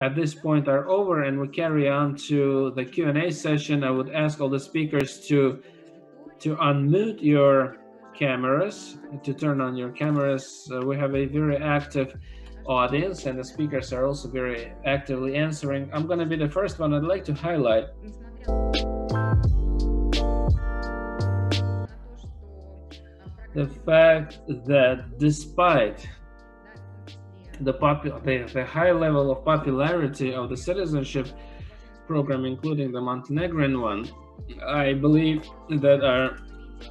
at this point are over and we carry on to the Q&A session, I would ask all the speakers to unmute your cameras, to turn on your cameras. We have a very active audience and the speakers are also very actively answering. I'm going to be the first one. I'd like to highlight the fact that despite the high level of popularity of the citizenship program, including the Montenegrin one, I believe that our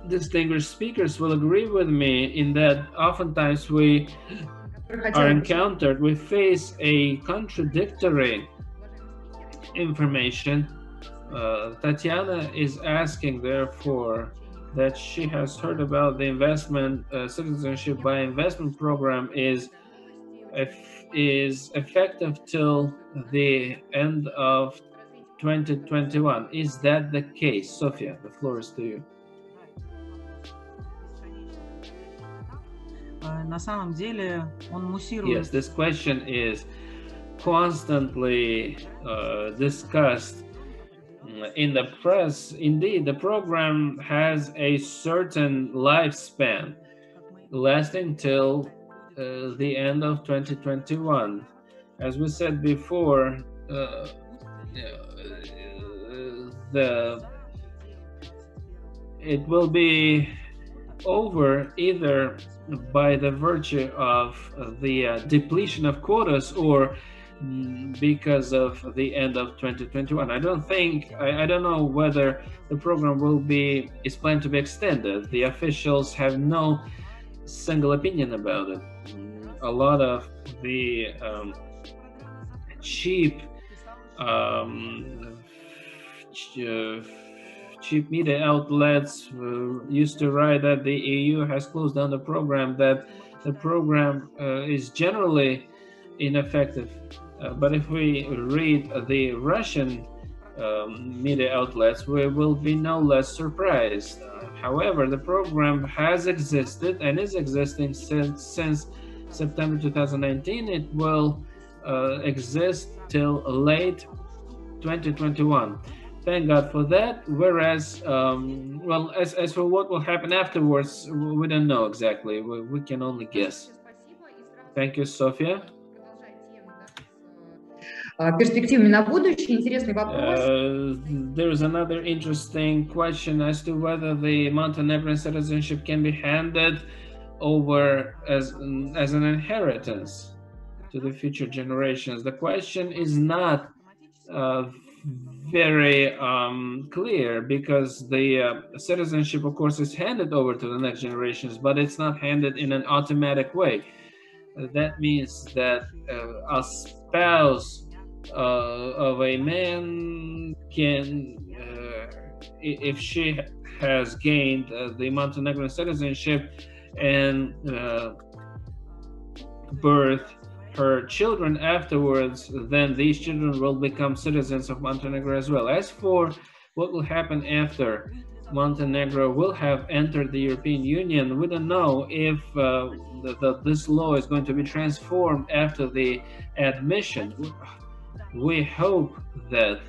distinguished speakers will agree with me in that oftentimes we face a contradictory information. Tatiana is asking, therefore, that she has heard about the investment citizenship by investment program is effective till the end of 2021. Is that the case? Sofya, the floor is to you. Yes, this question is constantly discussed in the press. Indeed, the program has a certain lifespan lasting till the end of 2021. As we said before, it will be over either by the virtue of the depletion of quotas or because of the end of 2021. I don't know whether the program is planned to be extended. The officials have no single opinion about it. A lot of the cheap media outlets used to write that the EU has closed down the program, that the program is generally ineffective. But if we read the Russian media outlets, we will be no less surprised. However, the program has existed and is existing since September 2019. It will exist till late 2021. Thank God for that. Whereas, as for what will happen afterwards, we don't know exactly. We can only guess. Thank you, Sofya. There is another interesting question as to whether the Montenegrin citizenship can be handed over as an inheritance to the future generations. The question is not very clear, because the citizenship, of course, is handed over to the next generations, but it's not handed in an automatic way. That means that a spouse of a man can, if she has gained the Montenegrin citizenship and birth her children afterwards, then these children will become citizens of Montenegro as well. As for what will happen after Montenegro will have entered the European Union, we don't know if this law is going to be transformed after the admission. We hope that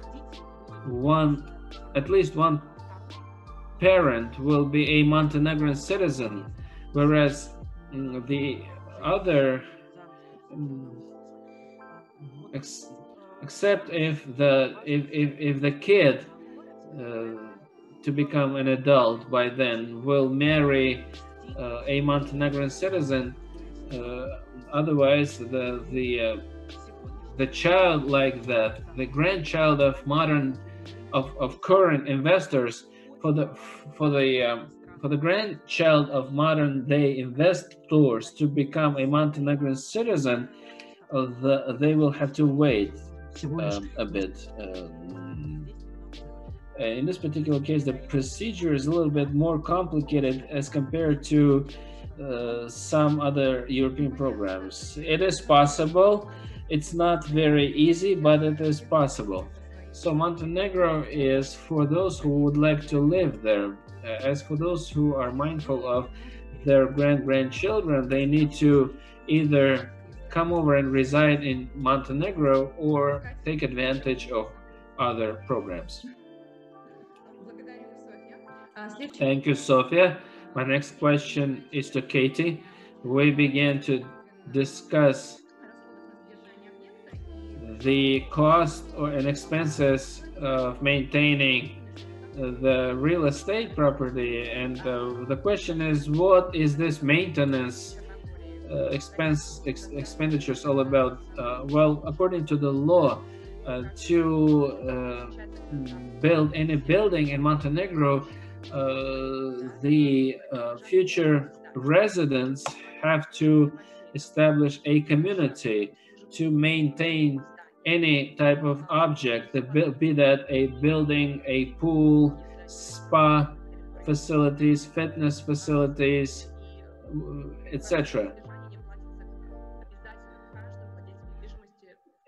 at least one parent will be a Montenegrin citizen, whereas the other, except if the kid to become an adult by then will marry a Montenegrin citizen, otherwise the child like that, the grandchild of current investors, for the grandchild of modern day investors to become a Montenegrin citizen, they will have to wait a bit. In this particular case, the procedure is a little bit more complicated as compared to some other European programs. It is possible. It's not very easy, but it is possible. So Montenegro is for those who would like to live there. As for those who are mindful of their grandchildren, they need to either come over and reside in Montenegro or take advantage of other programs. Thank you, Sofya. My next question is to Katie. We began to discuss the cost and expenses of maintaining the real estate property, and the question is, what is this maintenance expenditures all about? Well, according to the law, to build any building in Montenegro, the future residents have to establish a community to maintain any type of object, be that a building, a pool, spa facilities, fitness facilities, etc.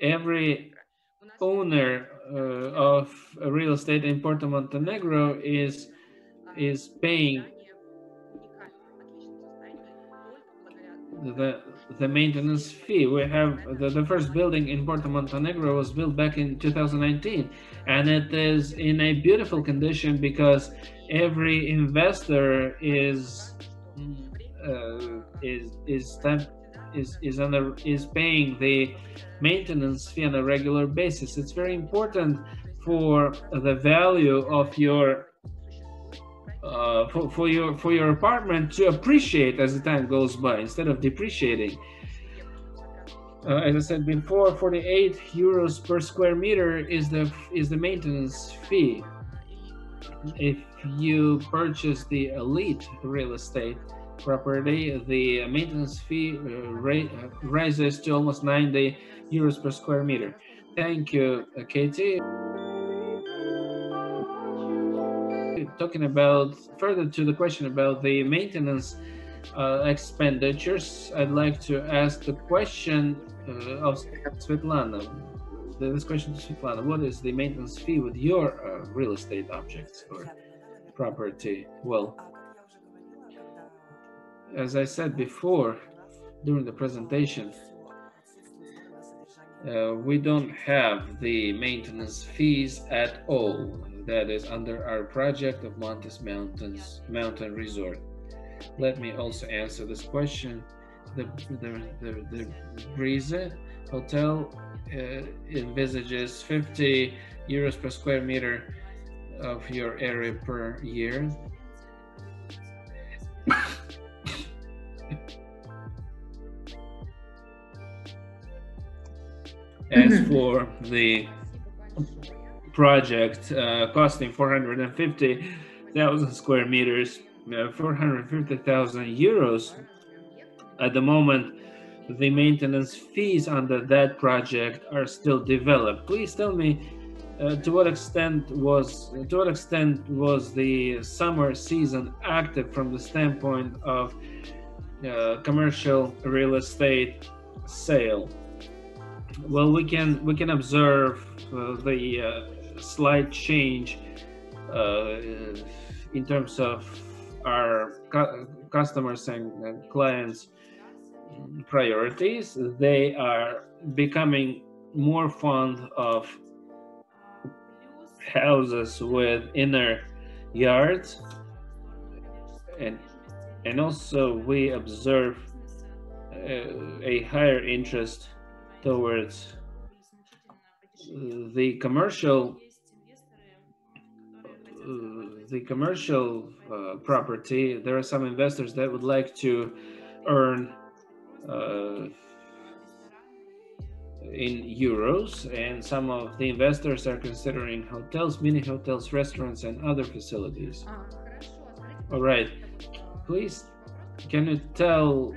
Every owner of real estate in Porto Montenegro is paying the maintenance fee. We have the first building in Porto Montenegro was built back in 2019, and it is in a beautiful condition because every investor is paying the maintenance fee on a regular basis. It's very important for the value of your for your apartment to appreciate as the time goes by instead of depreciating. As I said before, 48 euros per square meter is the maintenance fee. If you purchase the elite real estate property, the maintenance fee rises to almost 90 euros per square meter. Thank you, Katie. Talking about further to the question about the maintenance expenditures, I'd like to ask the question of Svetlana. This question to Svetlana: what is the maintenance fee with your real estate objects or property? Well, as I said before during the presentation, we don't have the maintenance fees at all. That is under our project of Montis Mountain Resort. Let me also answer this question. The Breeze Hotel envisages 50 euros per square meter of your area per year. As for the project costing 450,000 square meters, 450,000 euros at the moment, the maintenance fees under that project are still developed. Please tell me to what extent was the summer season active from the standpoint of commercial real estate sale? Well, we can observe the slight change in terms of our customers and clients' priorities. They are becoming more fond of houses with inner yards, and also we observe a higher interest towards the commercial property. There are some investors that would like to earn in euros, and some of the investors are considering hotels, mini hotels, restaurants, and other facilities. All right, please, can you tell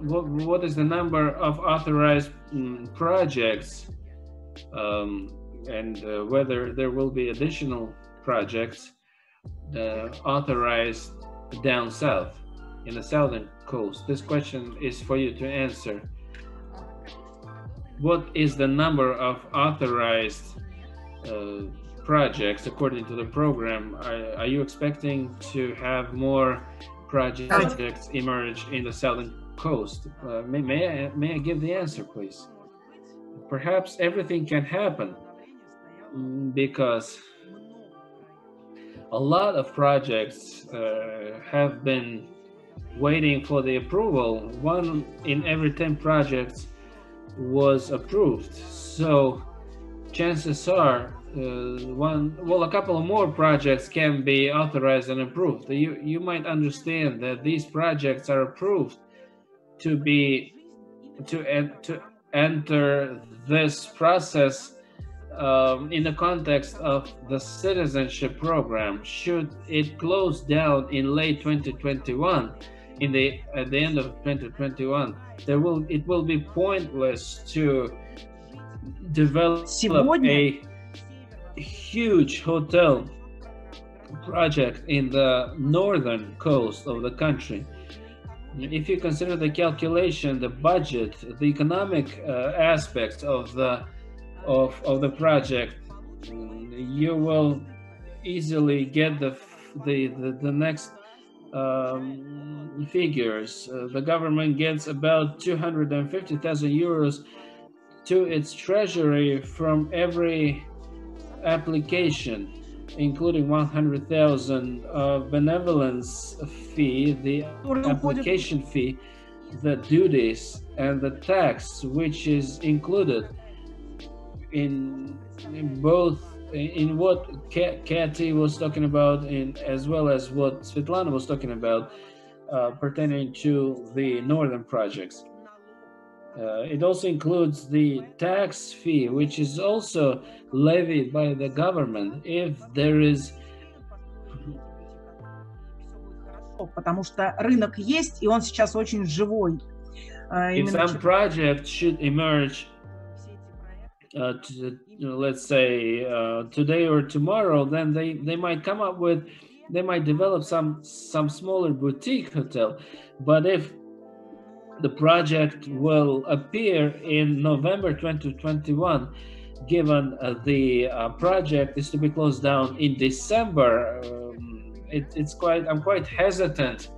what is the number of authorized projects, and whether there will be additional projects authorized down south in the southern coast? This question is for you to answer. What is the number of authorized projects according to the program? Are you expecting to have more projects emerge in the southern coast? May I give the answer, please? Perhaps everything can happen because a lot of projects have been waiting for the approval. 1 in every 10 projects was approved. So chances are a couple of more projects can be authorized and approved. You might understand that these projects are approved to enter this process in the context of the citizenship program. Should it close down in late 2021, at the end of 2021, it will be pointless to develop a huge hotel project in the northern coast of the country. If you consider the calculation, the budget, the economic aspects of the project, you will easily get the next figures. The government gets about 250,000 euros to its treasury from every application, including 100,000 benevolence fee, the application fee, the duties, and the tax, which is included in both in what Katy was talking about, as well as what Svetlana was talking about, pertaining to the northern projects. It also includes the tax fee, which is also levied by the government if there is. Потому что рынок есть, и он сейчас очень живой. If some project should emerge, let's say today or tomorrow, then they might come up with, they might develop some smaller boutique hotel. But if the project will appear in November 2021, given the project is to be closed down in December, I'm quite hesitant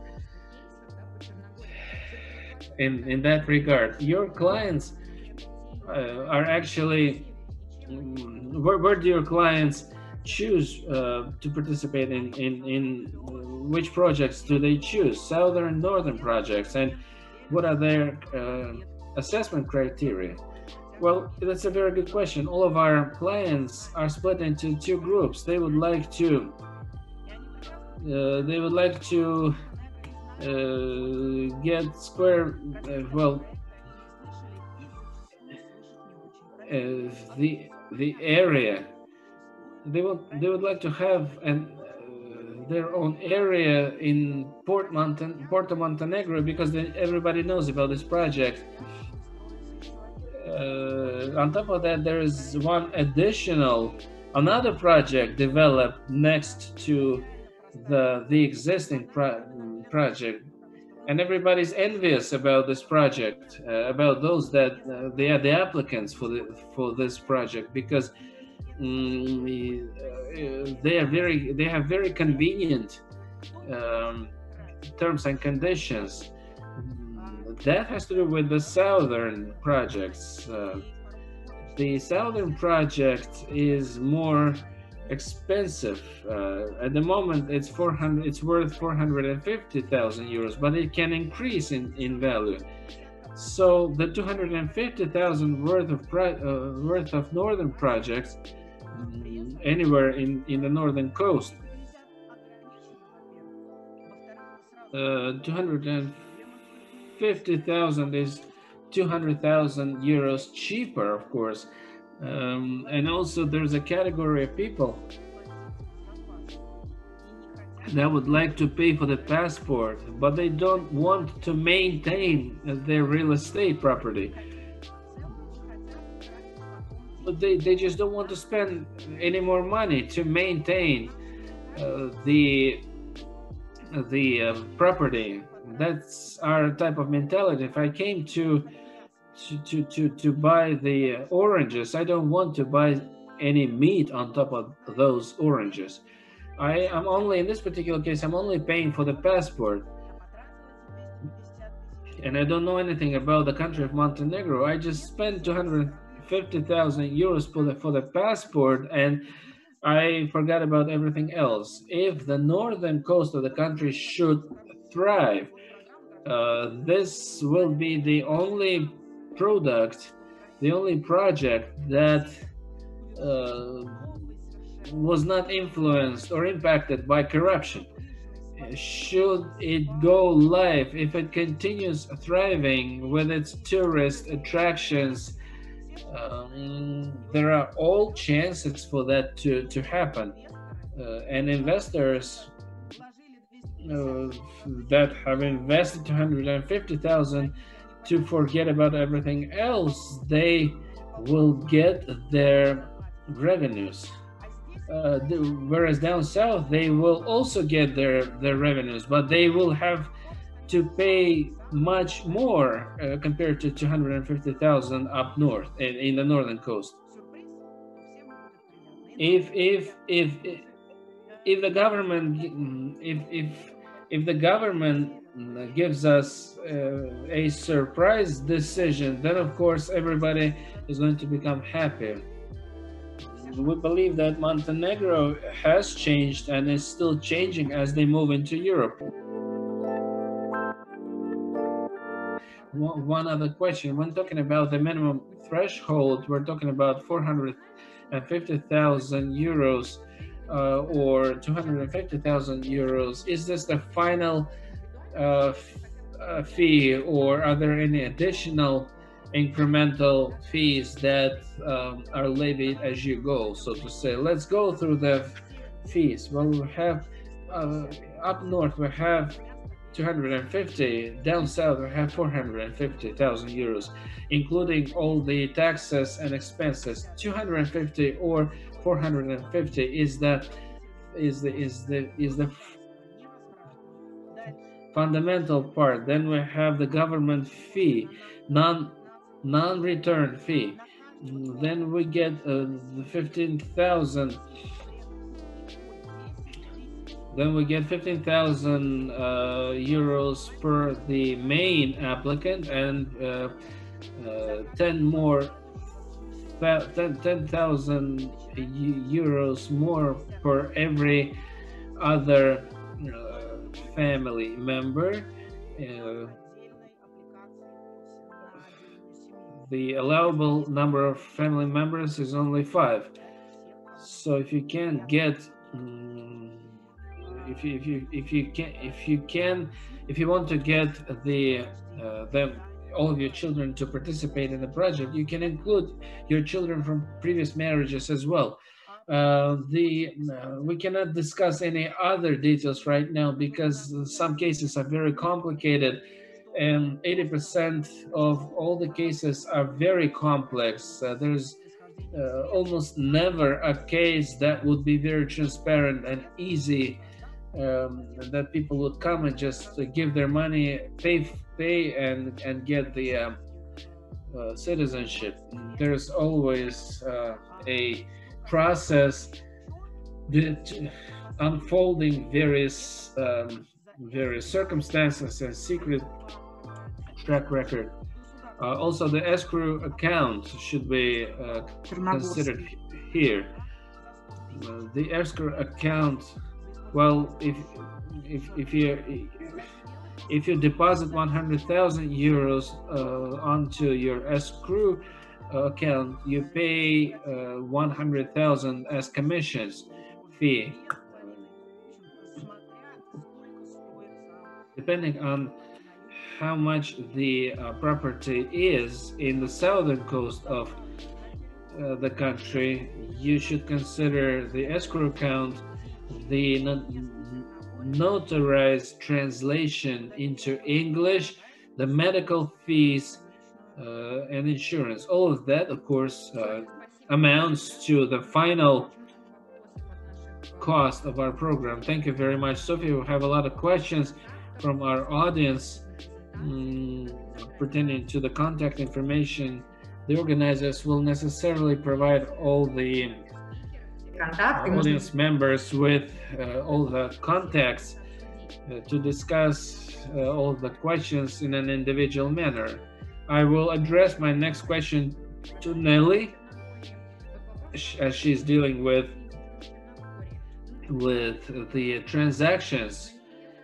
in that regard. Your clients are actually, where do your clients choose to participate in which projects do they choose? Southern and northern projects, and what are their assessment criteria? Well, that's a very good question. All of our clients are split into two groups. They would like to get square, the area. They would like to have their own area in Porto Montenegro, because everybody knows about this project. On top of that, there is another project developed next to the existing project, and everybody's envious about this project, about those that they are the applicants for this project, because they have very convenient terms and conditions. That has to do with the southern projects. The southern project is more expensive. At the moment, it's worth 450,000 euros, but it can increase in value. So the 250,000 worth of northern projects, anywhere in the northern coast, 250,000 is 200,000 euros cheaper, of course. And also there's a category of people that would like to pay for the passport, but they don't want to maintain their real estate property. But they just don't want to spend any more money to maintain the property. That's our type of mentality. If I came to buy the oranges, I don't want to buy any meat on top of those oranges. I'm only, in this particular case, I'm only paying for the passport. and I don't know anything about the country of Montenegro. I just spent 250,000 euros for the passport, and I forgot about everything else. If the northern coast of the country should thrive, this will be the only product, the only project that uh, was not influenced or impacted by corruption. Should it go live, if it continues thriving with its tourist attractions, there are all chances for that to happen. And investors that have invested 250,000 to forget about everything else, they will get their revenues. Whereas down south, they will also get their revenues, but they will have to pay much more compared to 250,000 up north in the northern coast. If the government if the government gives us a surprise decision, then of course everybody is going to become happy. We believe that Montenegro has changed and is still changing as they move into Europe. One other question: when talking about the minimum threshold, we're talking about 450,000 euros or 250,000 euros. Is this the final fee, or are there any additional incremental fees that are levied as you go, so to say? Let's go through the fees. Well, we have up north we have 250, down south we have 450,000 euros, including all the taxes and expenses. 250 or 450 is the fundamental part. Then we have the government fee, non-return fee. Then we get the 15,000. Then we get 15,000 euros per the main applicant, and 10,000 euros more per every other family member. The allowable number of family members is only 5. So if you can get if you want to get all of your children to participate in the project, you can include your children from previous marriages as well. We cannot discuss any other details right now because some cases are very complicated, and 80% of all the cases are very complex. There's almost never a case that would be very transparent and easy, that people would come and just give their money, pay and get the citizenship. There's always a process unfolding various circumstances and secret track record. Also, the escrow account should be considered here. The escrow account, well, if you deposit 100,000 euros onto your escrow account, you pay 100,000 as commissions fee. Depending on how much the property is in the southern coast of the country, you should consider the escrow account, the notarized translation into English, the medical fees, and insurance. All of that, of course, amounts to the final cost of our program. Thank you very much, Sofya. We have a lot of questions from our audience pertaining to the contact information. The organizers will necessarily provide all the audience members with all the contacts to discuss all the questions in an individual manner. I will address my next question to Nelly, as she's dealing with the transactions,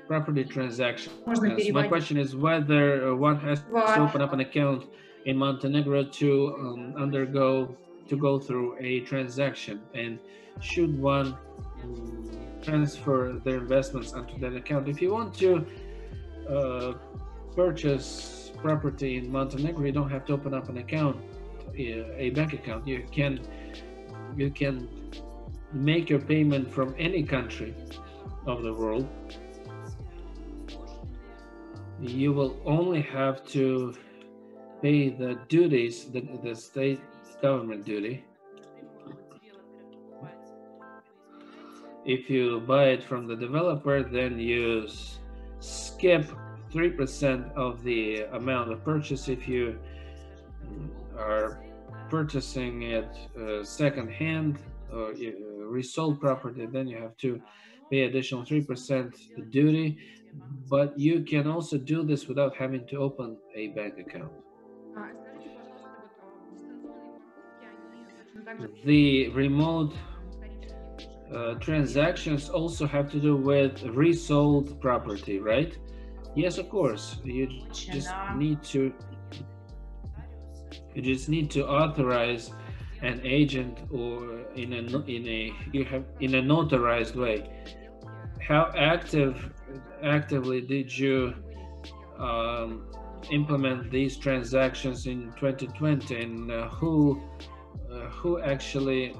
property transactions. My question is whether one has to open up an account in Montenegro to go through a transaction, and should one transfer their investments onto that account. If you want to purchase property in Montenegro, you don't have to open up an account, a bank account. You can make your payment from any country of the world. You will only have to pay the duties, the state government duty. If you buy it from the developer, then you skip 3% of the amount of purchase. If you are purchasing it second-hand or resold property, then you have to pay additional 3% duty. But you can also do this without having to open a bank account. The remote transactions also have to do with resold property, right? Yes, of course. You just need to authorize an agent, or in a notarized way. How actively did you implement these transactions in 2020, and who actually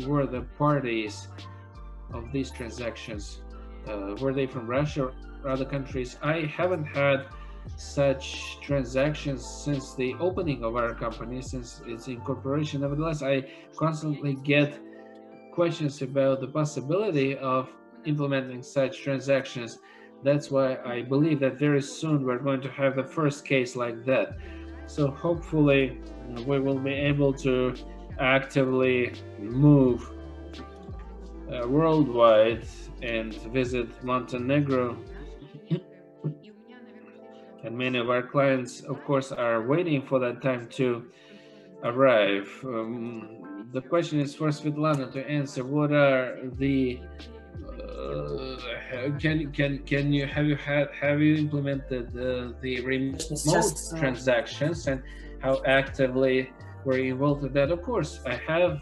were the parties of these transactions? Were they from Russia or other countries? I haven't had such transactions since the opening of our company, since its incorporation. Nevertheless, I constantly get questions about the possibility of implementing such transactions. That's why I believe that very soon we're going to have the first case like that. So hopefully we will be able to actively move worldwide and visit Montenegro. And many of our clients, of course, are waiting for that time to arrive. The question is for Svetlana to answer. What are the have you implemented the remote transactions, and how actively were you involved with that? Of course, I have.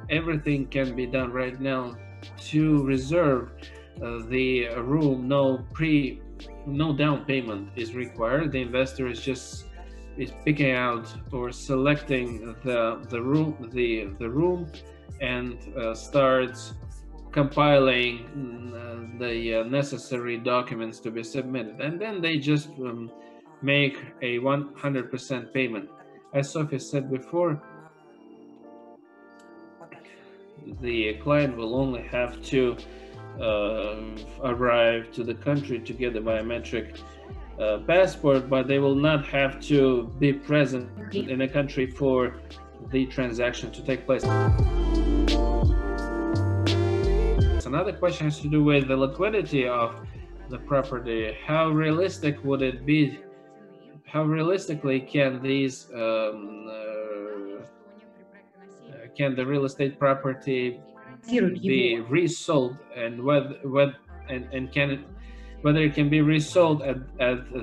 Everything can be done right now to reserve the room. No down payment is required. The investor is picking out or selecting the room and starts compiling the necessary documents to be submitted, and then they just make a 100% payment. As Sofya said before, the client will only have to arrive to the country to get the biometric passport, but they will not have to be present in a country for the transaction to take place. Another question has to do with the liquidity of the property. How realistic would it be? How realistically can these can the real estate property be resold, and whether it can be resold at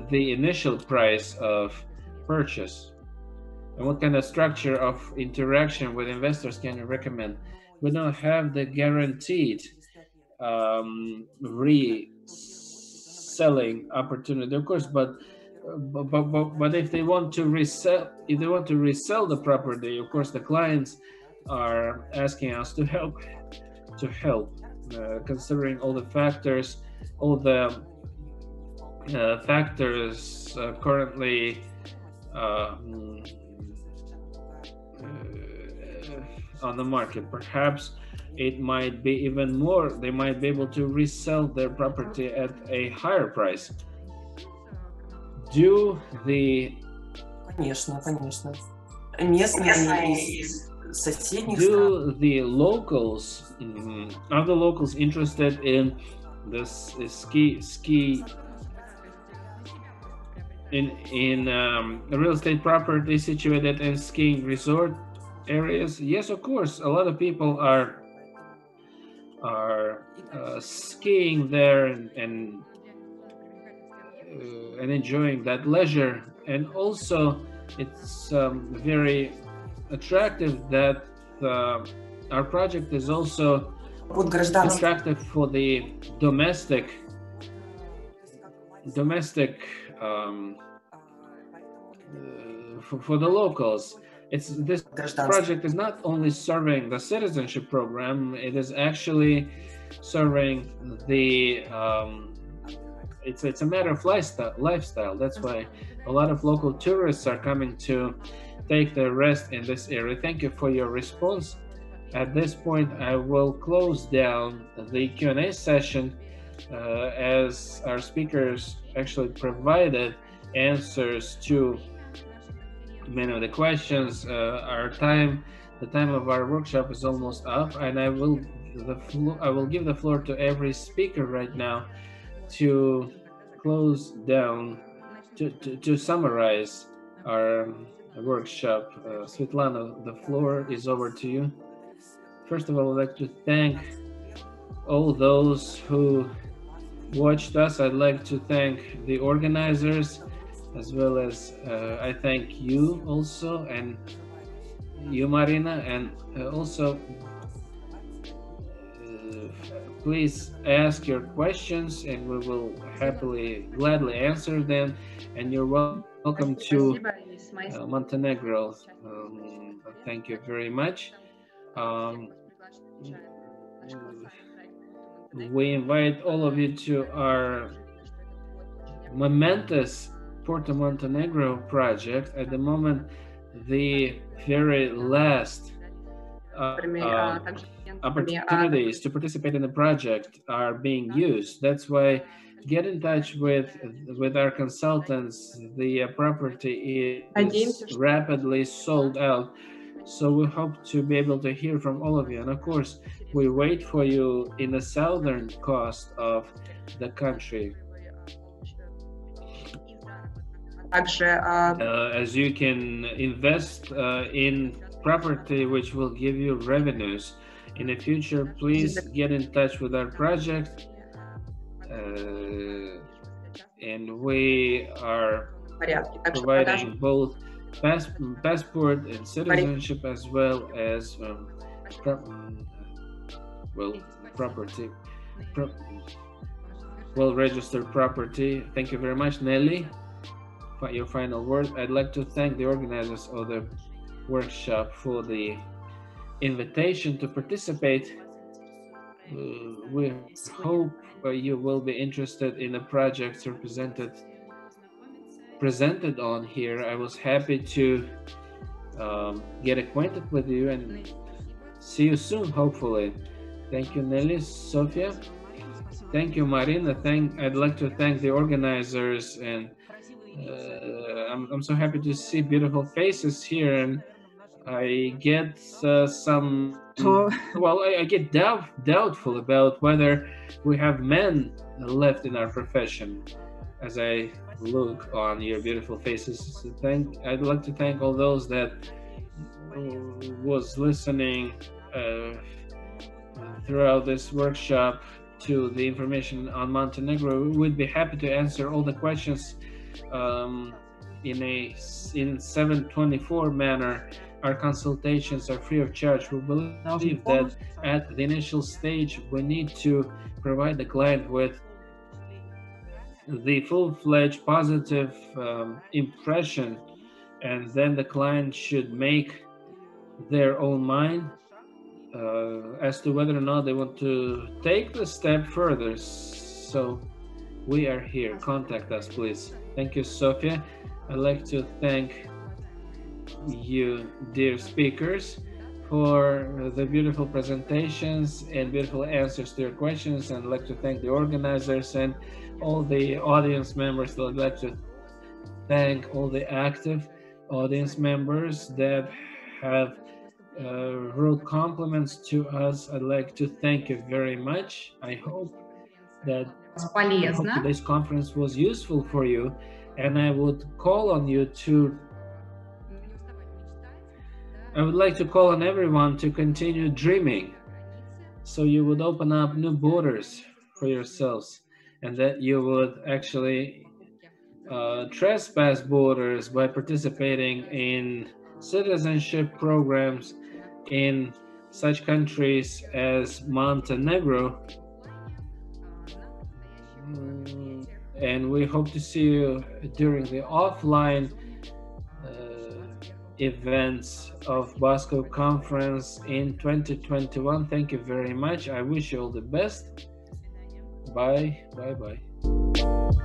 the initial price of purchase? And what kind of structure of interaction with investors can you recommend? We don't have the guaranteed reselling opportunity, of course, but if they want to resell the property, of course, the clients are asking us to help, considering all the factors, currently on the market. Perhaps it might be even more. They might be able to resell their property at a higher price. Do the locals, are the locals interested in this is ski in real estate property situated in skiing resort areas. Yes, of course, a lot of people are skiing there and enjoying that leisure. And also, it's very attractive that our project is also attractive for the domestic for the locals. This project is not only serving the citizenship program; it is actually serving the it's a matter of lifestyle. That's why a lot of local tourists are coming to take their rest in this area. Thank you for your response. At this point, I will close down the Q&A session as our speakers actually provided answers to many of the questions. The time of our workshop is almost up, and I will give the floor to every speaker right now to close down to summarize our workshop. Svetlana, the floor is over to you. First of all, I'd like to thank all those who watched us. I'd like to thank the organizers, as well as I thank you also, and you, Marina, and also please ask your questions and we will gladly answer them. And you're welcome to Montenegro. Thank you very much. We invite all of you to our momentous Porto Montenegro project. At the moment, the very last opportunities to participate in the project are being used. That's why get in touch with our consultants. The property is rapidly sold out. So we hope to be able to hear from all of you. And of course, we wait for you in the southern coast of the country. As you can invest in property which will give you revenues in the future, please get in touch with our project. And we are providing both passport and citizenship, as well as registered property. Thank you very much, Nelly. Your final word. I'd like to thank the organizers of the workshop for the invitation to participate. We hope you will be interested in the projects presented on here. I was happy to get acquainted with you and see you soon, hopefully. Thank you, Nelly. Sofya. Thank you, Marina. I'd like to thank the organizers, and I'm so happy to see beautiful faces here, and I get I get doubtful about whether we have men left in our profession as I look on your beautiful faces. I'd like to thank all those that was listening throughout this workshop to the information on Montenegro. We would be happy to answer all the questions in 724 manner. Our consultations are free of charge. We believe that at the initial stage, we need to provide the client with the full-fledged positive impression, and then the client should make their own mind as to whether or not they want to take the step further. So we are here. Contact us, please. Thank you, Sofya. I'd like to thank you, dear speakers, for the beautiful presentations and beautiful answers to your questions. And I'd like to thank the organizers and all the audience members. I'd like to thank all the active audience members that have wrote compliments to us. I'd like to thank you very much. I hope that I hope полезно. today's conference was useful for you, and I would call on you to I would like to call on everyone to continue dreaming, so you would open up new borders for yourselves, and that you would actually trespass borders by participating in citizenship programs in such countries as Montenegro. And we hope to see you during the offline events of Bosco conference in 2021. Thank you very much. I wish you all the best. Bye. Bye.